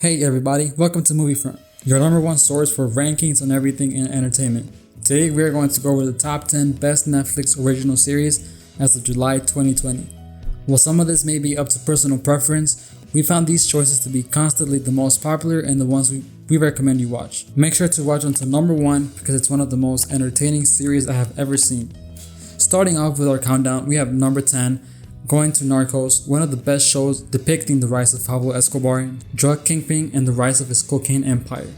Hey everybody, welcome to Movie Front, your number one source for rankings on everything in entertainment. Today we are going to go over the top 10 best Netflix original series as of July 2020. While some of this may be up to personal preference, we found these choices to be constantly the most popular and the ones we recommend you watch. Make sure to watch until number 1 because it's one of the most entertaining series I have ever seen. Starting off with our countdown, we have number 10, going to Narcos, one of the best shows depicting the rise of Pablo Escobar, drug kingpin, and the rise of his cocaine empire.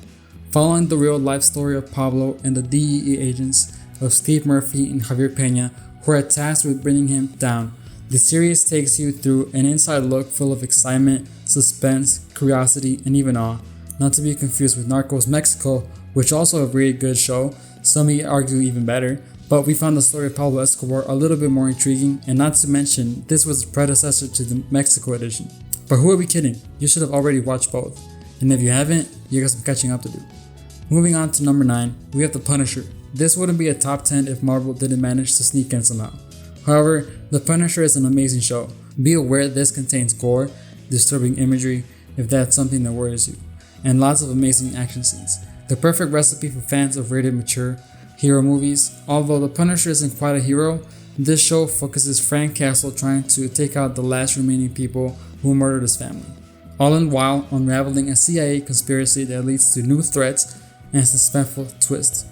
Following the real-life story of Pablo and the DEA agents of Steve Murphy and Javier Peña, who are tasked with bringing him down, the series takes you through an inside look full of excitement, suspense, curiosity, and even awe, not to be confused with Narcos Mexico, which also a really good show, some may argue even better. But we found the story of Pablo Escobar a little bit more intriguing, and not to mention, this was the predecessor to the Mexico edition. But who are we kidding? You should have already watched both. And if you haven't, you got some catching up to do. Moving on to number 9, we have The Punisher. This wouldn't be a top 10 if Marvel didn't manage to sneak in somehow. However, The Punisher is an amazing show. Be aware this contains gore, disturbing imagery, if that's something that worries you, and lots of amazing action scenes. The perfect recipe for fans of rated mature hero movies. Although The Punisher isn't quite a hero, this show focuses Frank Castle trying to take out the last remaining people who murdered his family, all in while unraveling a CIA conspiracy that leads to new threats and suspenseful twists.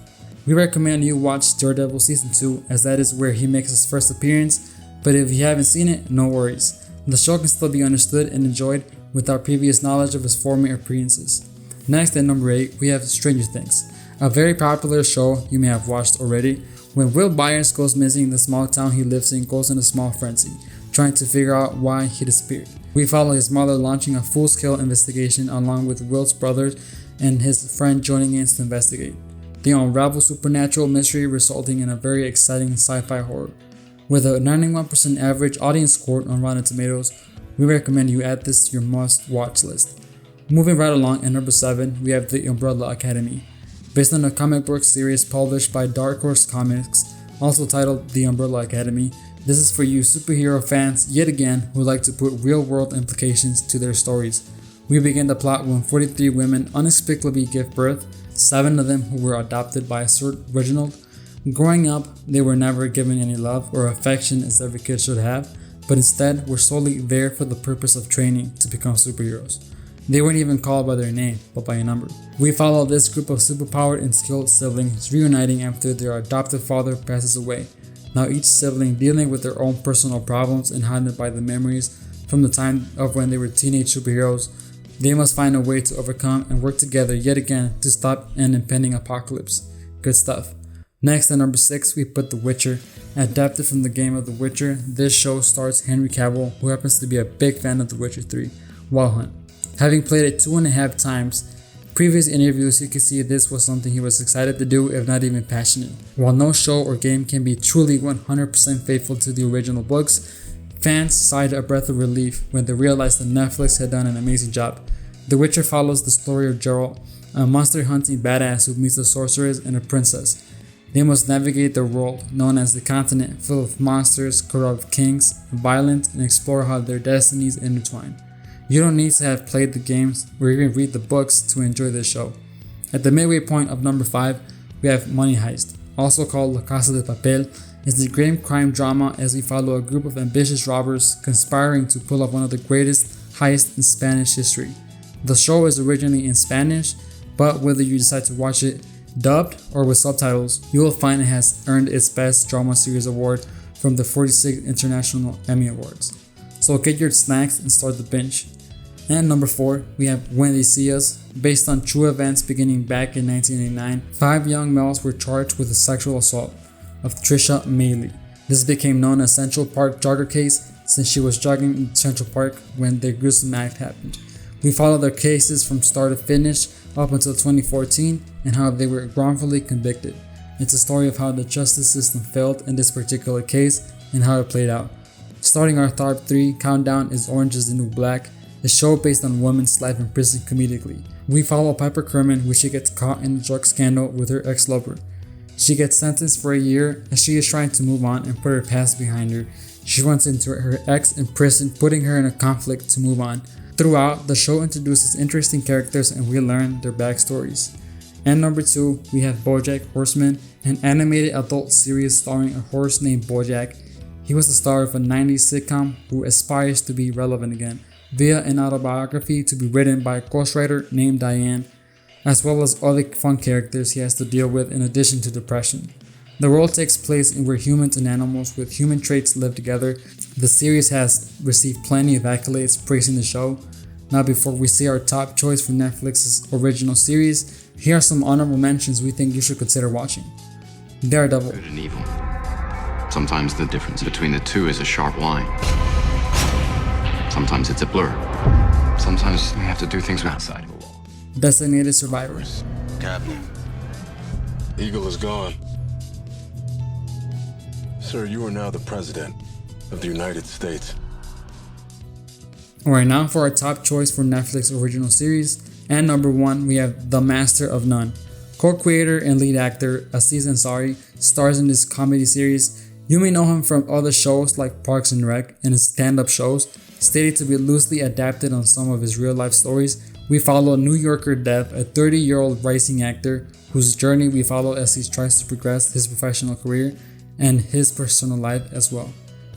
We recommend you watch Daredevil Season 2 as that is where he makes his first appearance, but if you haven't seen it, no worries. The show can still be understood and enjoyed without previous knowledge of his former appearances. Next at number 8, we have Stranger Things. A very popular show you may have watched already. When Will Byers goes missing, the small town he lives in goes in a small frenzy, trying to figure out why he disappeared. We follow his mother launching a full-scale investigation along with Will's brothers and his friend joining in to investigate. They unravel supernatural mystery resulting in a very exciting sci-fi horror. With a 91% average audience score on Rotten Tomatoes, we recommend you add this to your must-watch list. Moving right along at number 7, we have The Umbrella Academy. Based on a comic book series published by Dark Horse Comics, also titled The Umbrella Academy, this is for you superhero fans yet again who like to put real-world implications to their stories. We begin the plot when 43 women inexplicably give birth, 7 of them who were adopted by Sir Reginald. Growing up, they were never given any love or affection as every kid should have, but instead were solely there for the purpose of training to become superheroes. They weren't even called by their name, but by a number. We follow this group of superpowered and skilled siblings reuniting after their adoptive father passes away. Now each sibling dealing with their own personal problems and haunted by the memories from the time of when they were teenage superheroes, they must find a way to overcome and work together yet again to stop an impending apocalypse. Good stuff. Next at number 6, we put The Witcher. Adapted from the game of The Witcher, this show stars Henry Cavill, who happens to be a big fan of The Witcher 3, Wild Hunt. Having played it 2.5 times, previous interviews you could see this was something he was excited to do, if not even passionate. While no show or game can be truly 100% faithful to the original books, fans sighed a breath of relief when they realized that Netflix had done an amazing job. The Witcher follows the story of Geralt, a monster hunting badass who meets a sorceress and a princess. They must navigate their world, known as the continent, full of monsters, corrupt kings, violence, and explore how their destinies intertwine. You don't need to have played the games or even read the books to enjoy this show. At the midway point of number 5, we have Money Heist, also called La Casa de Papel. It's the grim crime drama as we follow a group of ambitious robbers conspiring to pull off one of the greatest heists in Spanish history. The show is originally in Spanish, but whether you decide to watch it dubbed or with subtitles, you will find it has earned its Best Drama Series award from the 46th International Emmy Awards. So get your snacks and start the binge. And number 4, we have When They See Us. Based on true events beginning back in 1989, 5 young males were charged with the sexual assault of Trisha Meili. This became known as Central Park Jogger Case since she was jogging in Central Park when the gruesome act happened. We follow their cases from start to finish up until 2014 and how they were wrongfully convicted. It's a story of how the justice system failed in this particular case and how it played out. Starting our top 3 countdown is Orange is the New Black, a show based on a woman's life in prison comedically. We follow Piper Kerman when she gets caught in a drug scandal with her ex-lover. She gets sentenced for a year as she is trying to move on and put her past behind her. She runs into her ex in prison, putting her in a conflict to move on. Throughout, the show introduces interesting characters and we learn their backstories. And number 2, we have BoJack Horseman, an animated adult series starring a horse named Bojack. He was the star of a 90s sitcom who aspires to be relevant again via an autobiography to be written by a ghostwriter named Diane, as well as other fun characters he has to deal with in addition to depression. The world takes place in where humans and animals with human traits live together. The series has received plenty of accolades praising the show. Now before we see our top choice for Netflix's original series, here are some honorable mentions we think you should consider watching. Daredevil. Good and evil. Sometimes the difference between the two is a sharp line. Sometimes it's a blur. Sometimes we have to do things outside of the law. Designated Survivor. Captain. Eagle is gone. Sir, you are now the President of the United States. Alright, now for our top choice for Netflix original series. And number 1, we have The Master of None. Co-creator and lead actor Aziz Ansari stars in this comedy series. You may know him from other shows like Parks and Rec and his stand-up shows, stated to be loosely adapted on some of his real-life stories. We follow New Yorker Dev, a 30-year-old rising actor whose journey we follow as he tries to progress his professional career and his personal life as well.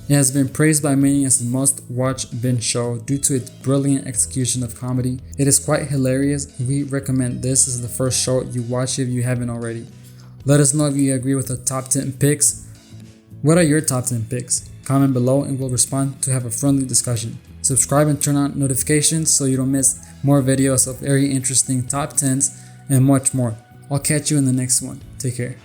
It has been praised by many as a must-watch binge show due to its brilliant execution of comedy. It is quite hilarious and we recommend this as the first show you watch if you haven't already. Let us know if you agree with the top 10 picks. What are your top 10 picks? Comment below and we'll respond to have a friendly discussion. Subscribe and turn on notifications so you don't miss more videos of very interesting top 10s and much more. I'll catch you in the next one. Take care.